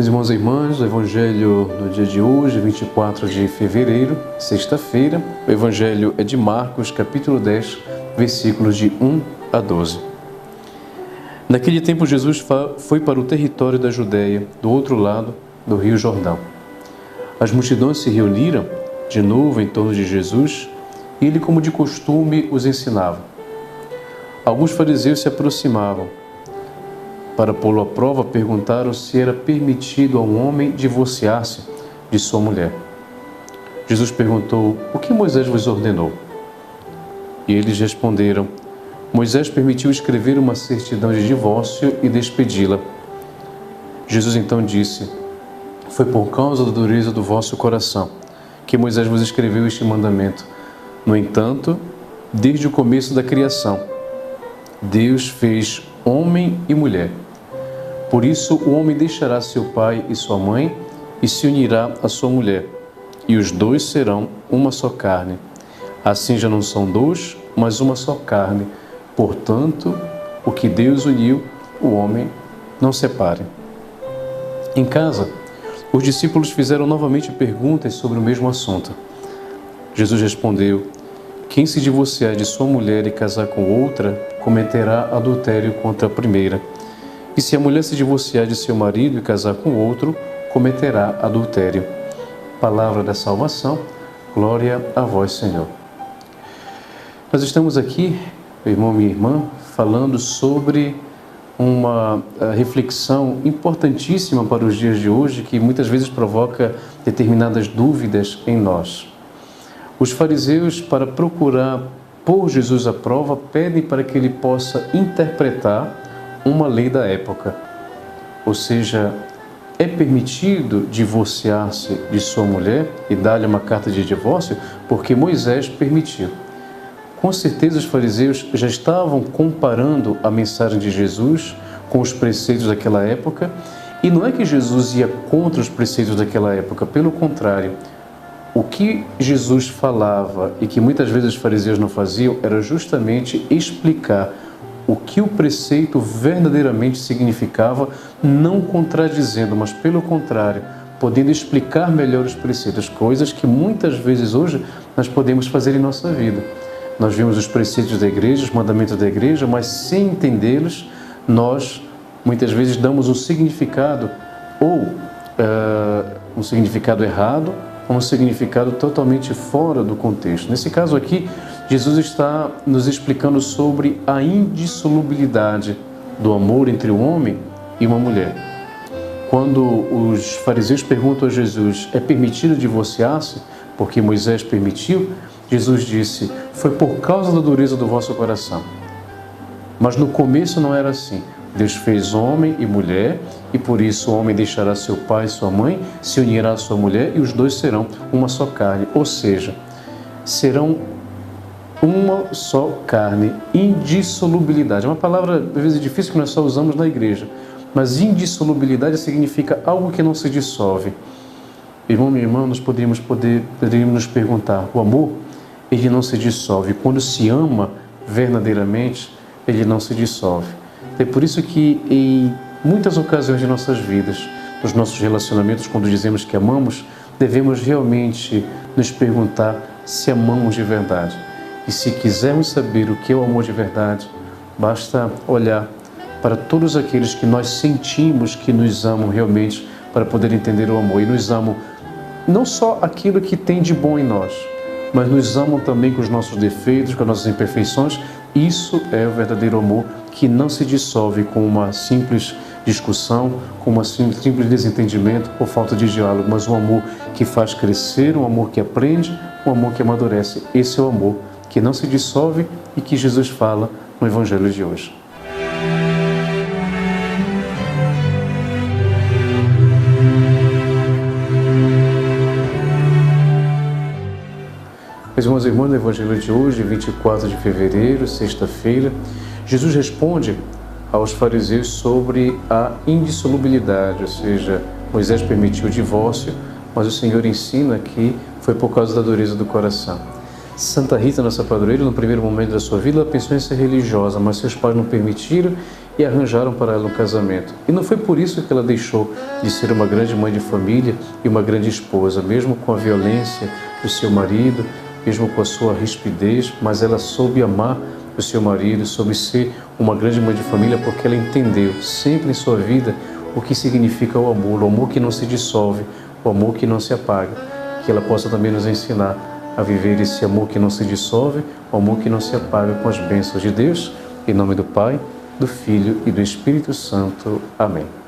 Meus irmãos e irmãs, o Evangelho no dia de hoje, 24 de fevereiro, sexta-feira, o Evangelho é de Marcos, capítulo 10, versículos de 1 a 12. Naquele tempo, Jesus foi para o território da Judéia, do outro lado do rio Jordão. As multidões se reuniram de novo em torno de Jesus e ele, como de costume, os ensinava. Alguns fariseus se aproximavam. Para pô-lo à prova, perguntaram se era permitido a um homem divorciar-se de sua mulher. Jesus perguntou: "O que Moisés vos ordenou?" E eles responderam: "Moisés permitiu escrever uma certidão de divórcio e despedi-la." Jesus então disse: "Foi por causa da dureza do vosso coração que Moisés vos escreveu este mandamento. No entanto, desde o começo da criação, Deus fez homem e mulher. Por isso, o homem deixará seu pai e sua mãe e se unirá à sua mulher, e os dois serão uma só carne. Assim já não são dois, mas uma só carne. Portanto, o que Deus uniu, o homem não separe." Em casa, os discípulos fizeram novamente perguntas sobre o mesmo assunto. Jesus respondeu: "Quem se divorciar de sua mulher e casar com outra, cometerá adultério contra a primeira. E se a mulher se divorciar de seu marido e casar com outro, cometerá adultério." Palavra da salvação, glória a vós, Senhor. Nós estamos aqui, meu irmão e minha irmã, falando sobre uma reflexão importantíssima para os dias de hoje, que muitas vezes provoca determinadas dúvidas em nós. Os fariseus, para procurar pôr Jesus à prova, pedem para que ele possa interpretar uma lei da época. Ou seja, é permitido divorciar-se de sua mulher e dar-lhe uma carta de divórcio porque Moisés permitiu. Com certeza os fariseus já estavam comparando a mensagem de Jesus com os preceitos daquela época, e não é que Jesus ia contra os preceitos daquela época, pelo contrário. O que Jesus falava e que muitas vezes os fariseus não faziam era justamente explicar o que o preceito verdadeiramente significava, não contradizendo, mas pelo contrário, podendo explicar melhor os preceitos, coisas que muitas vezes hoje nós podemos fazer em nossa vida. Nós vemos os preceitos da igreja, os mandamentos da igreja, mas sem entendê-los, nós muitas vezes damos um significado, ou um significado errado, ou um significado totalmente fora do contexto. Nesse caso aqui, Jesus está nos explicando sobre a indissolubilidade do amor entre um homem e uma mulher. Quando os fariseus perguntam a Jesus: "É permitido divorciar-se porque Moisés permitiu?" Jesus disse: "Foi por causa da dureza do vosso coração." Mas no começo não era assim. Deus fez homem e mulher, e por isso o homem deixará seu pai e sua mãe, se unirá à sua mulher, e os dois serão uma só carne. Ou seja, serão uma só carne. Indissolubilidade. É uma palavra, às vezes, difícil que nós só usamos na igreja. Mas indissolubilidade significa algo que não se dissolve. Irmão, minha irmã, nós poderíamos nos perguntar: o amor, ele não se dissolve. Quando se ama verdadeiramente, ele não se dissolve. É por isso que em muitas ocasiões de nossas vidas, nos nossos relacionamentos, quando dizemos que amamos, devemos realmente nos perguntar se amamos de verdade. E se quisermos saber o que é o amor de verdade, basta olhar para todos aqueles que nós sentimos que nos amam realmente, para poder entender o amor. E nos amam não só aquilo que tem de bom em nós, mas nos amam também com os nossos defeitos, com as nossas imperfeições. Isso é o verdadeiro amor, que não se dissolve com uma simples discussão, com um simples desentendimento ou falta de diálogo, mas um amor que faz crescer, um amor que aprende, um amor que amadurece. Esse é o amor que não se dissolve e que Jesus fala no Evangelho de hoje. Meus irmãos e irmãs, no Evangelho de hoje, 24 de fevereiro, sexta-feira, Jesus responde aos fariseus sobre a indissolubilidade, ou seja, Moisés permitiu o divórcio, mas o Senhor ensina que foi por causa da dureza do coração. Santa Rita, nossa padroeira, no primeiro momento da sua vida, ela pensou em ser religiosa, mas seus pais não permitiram e arranjaram para ela um casamento. E não foi por isso que ela deixou de ser uma grande mãe de família e uma grande esposa, mesmo com a violência do seu marido, mesmo com a sua rispidez, mas ela soube amar o seu marido, soube ser uma grande mãe de família, porque ela entendeu sempre em sua vida o que significa o amor que não se dissolve, o amor que não se apaga. Que ela possa também nos ensinar a viver esse amor que não se dissolve, o amor que não se apaga, com as bênçãos de Deus, em nome do Pai, do Filho e do Espírito Santo. Amém.